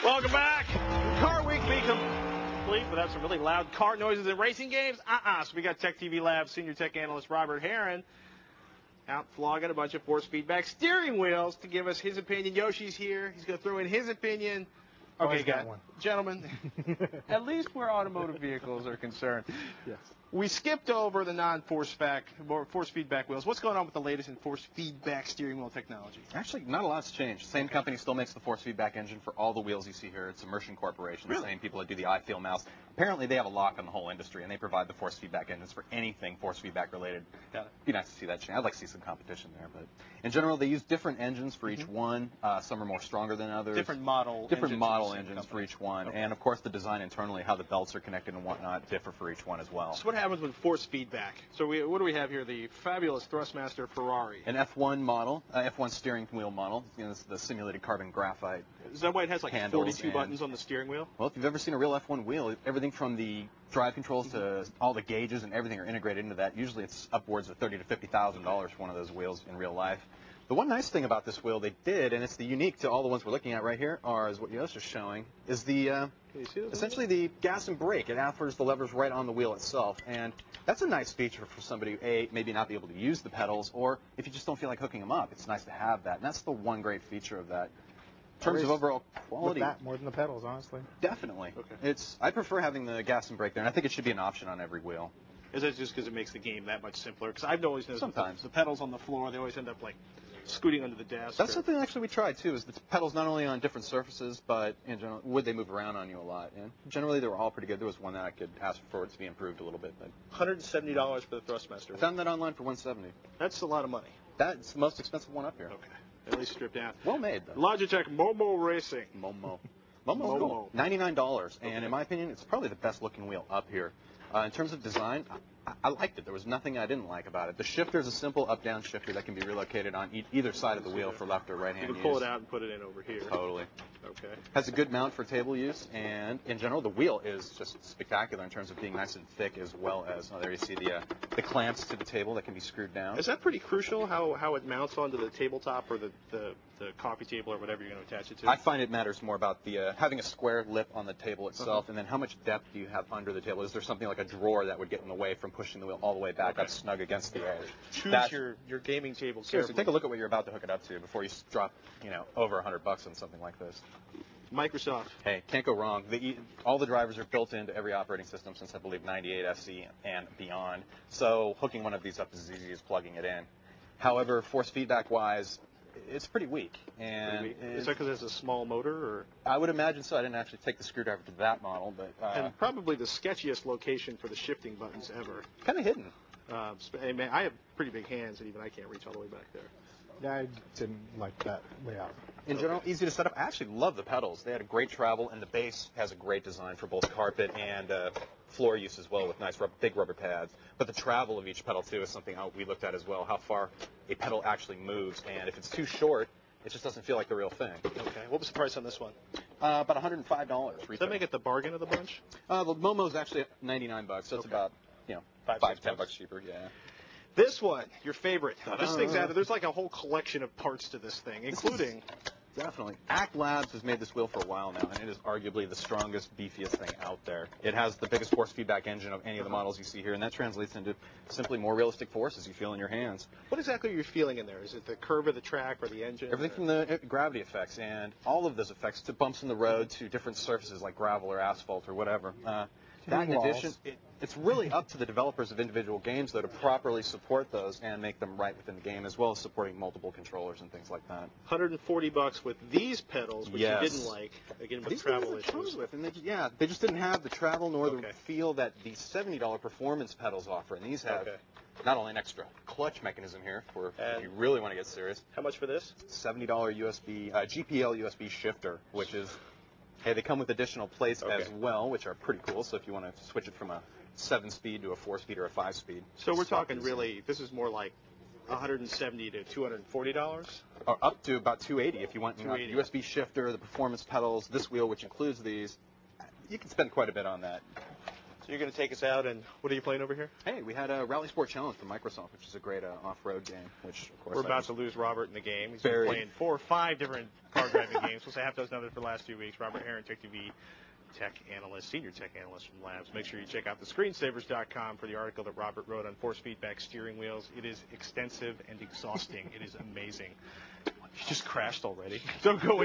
Welcome back. Car Week be complete without some really loud car noises and racing games. So we got TechTV Labs senior tech analyst Robert Heron out flogging a bunch of force feedback steering wheels to give us his opinion. Yoshi's here. He's going to throw in his opinion. Okay, got one. Gentlemen, at least where automotive vehicles are concerned. Yes. We skipped over the non-force feedback wheels. What's going on with the latest in force feedback steering wheel technology? Actually, not a lot's changed. Same company still makes the force feedback engine for all the wheels you see here. It's Immersion Corporation, the same people that do the iFeel mouse. Apparently, they have a lock on the whole industry, and they provide the force feedback engines for anything force feedback related. Got it. Be nice to see that change. I'd like to see some competition there, but in general, they use different engines for each one. Some are more stronger than others. Different model engines for each one, and of course, the design internally, how the belts are connected and whatnot, differ for each one as well. So what happens with force feedback? So what do we have here? The fabulous Thrustmaster Ferrari. An F1 model, F1 steering wheel model. You know, this is the simulated carbon graphite. Is that why it has like handles 42 buttons on the steering wheel? Well, if you've ever seen a real F1 wheel, everything from the drive controls to all the gauges and everything are integrated into that. Usually it's upwards of $30,000 to $50,000 for one of those wheels in real life. The one nice thing about this wheel they did, and it's the unique to all the ones we're looking at right here, is what Yosh is showing, is the essentially the gas and brake. It offers the levers right on the wheel itself, and that's a nice feature for somebody who maybe not be able to use the pedals, or if you just don't feel like hooking them up, it's nice to have that, and that's the one great feature of that. In terms of overall quality, with that more than the pedals, honestly. Definitely. Okay. I prefer having the gas and brake there, and I think it should be an option on every wheel. Is that just because it makes the game that much simpler? Because I've always noticed sometimes the pedals on the floor, they always end up like scooting under the desk. That's something actually we tried too, is the pedals not only on different surfaces, but in general, would they move around on you a lot? And generally they were all pretty good. There was one that I could ask for it to be improved a little bit. But $170 for the Thrustmaster. I found that online for $170. That's a lot of money. That's the most expensive one up here. Okay. At least stripped down. Well made, though. Logitech MOMO Racing. MOMO's cool. $99. And in my opinion, it's probably the best looking wheel up here. In terms of design, I liked it. There was nothing I didn't like about it. The shifter is a simple up-down shifter that can be relocated on either side of the wheel for left or right-hand use. You can pull it out and put it in over here. Totally. Okay. Has a good mount for table use, and in general, the wheel is just spectacular in terms of being nice and thick, as well as, there you see the clamps to the table that can be screwed down. Is that pretty crucial, how it mounts onto the tabletop or the coffee table or whatever you're going to attach it to? I find it matters more about the having a square lip on the table itself, and then how much depth do you have under the table? Is there something like a drawer that would get in the way from pushing the wheel all the way back up snug against the edge? Choose your gaming table carefully. Seriously, take a look at what you're about to hook it up to before you drop, over $100 on something like this. Microsoft. Hey, can't go wrong. All the drivers are built into every operating system since I believe 98 SE and beyond. So hooking one of these up is as easy as plugging it in. However, force feedback wise, it's pretty weak. And is that because it has a small motor, or? I would imagine so. I didn't actually take the screwdriver to that model, but and probably the sketchiest location for the shifting buttons ever. Kind of hidden. I have pretty big hands, and even I can't reach all the way back there. I didn't like that layout. In general, easy to set up. I actually love the pedals. They had a great travel, and the base has a great design for both carpet and floor use as well, with nice big rubber pads. But the travel of each pedal, too, is something we looked at as well, how far a pedal actually moves. And if it's too short, it just doesn't feel like the real thing. Okay. What was the price on this one? About $105 retail. Does that make it the bargain of the bunch? The MOMO's actually $99, so it's about, $5 to $10 cheaper, yeah. This one, your favorite. This thing's out. There's like a whole collection of parts to this thing, including. Definitely. TechTV Labs has made this wheel for a while now, and it is arguably the strongest, beefiest thing out there. It has the biggest force feedback engine of any of the models you see here, and that translates into simply more realistic forces you feel in your hands. What exactly are you feeling in there? Is it the curve of the track or the engine? Everything from the gravity effects and all of those effects to bumps in the road to different surfaces like gravel or asphalt or whatever. That in addition, it's really up to the developers of individual games, though, to properly support those and make them right within the game, as well as supporting multiple controllers and things like that. $140 with these pedals, which you didn't like, again, with travel issues. And they just didn't have the travel nor the feel that the $70 performance pedals offer. And these have not only an extra clutch mechanism here for if you really want to get serious. How much for this? $70 GPL USB shifter, which is... Hey, they come with additional plates as well, which are pretty cool. So if you want to switch it from a 7-speed to a 4-speed or a 5-speed. So we're talking really, this is more like $170 to $240? Or up to about $280 if you want the USB shifter, the performance pedals, this wheel, which includes these. You can spend quite a bit on that. So you're going to take us out, and what are you playing over here? Hey, we had a Rally Sport Challenge from Microsoft, which is a great off-road game, which, of course, We're about to lose Robert in the game. He's Very. been playing 4 or 5 different car driving games. We'll say half dozen others for the last 2 weeks. Robert Heron, TechTV Tech Analyst, Senior Tech Analyst from Labs. Make sure you check out the screensavers.com for the article that Robert wrote on force feedback steering wheels. It is extensive and exhausting. It is amazing. You just crashed already. Don't go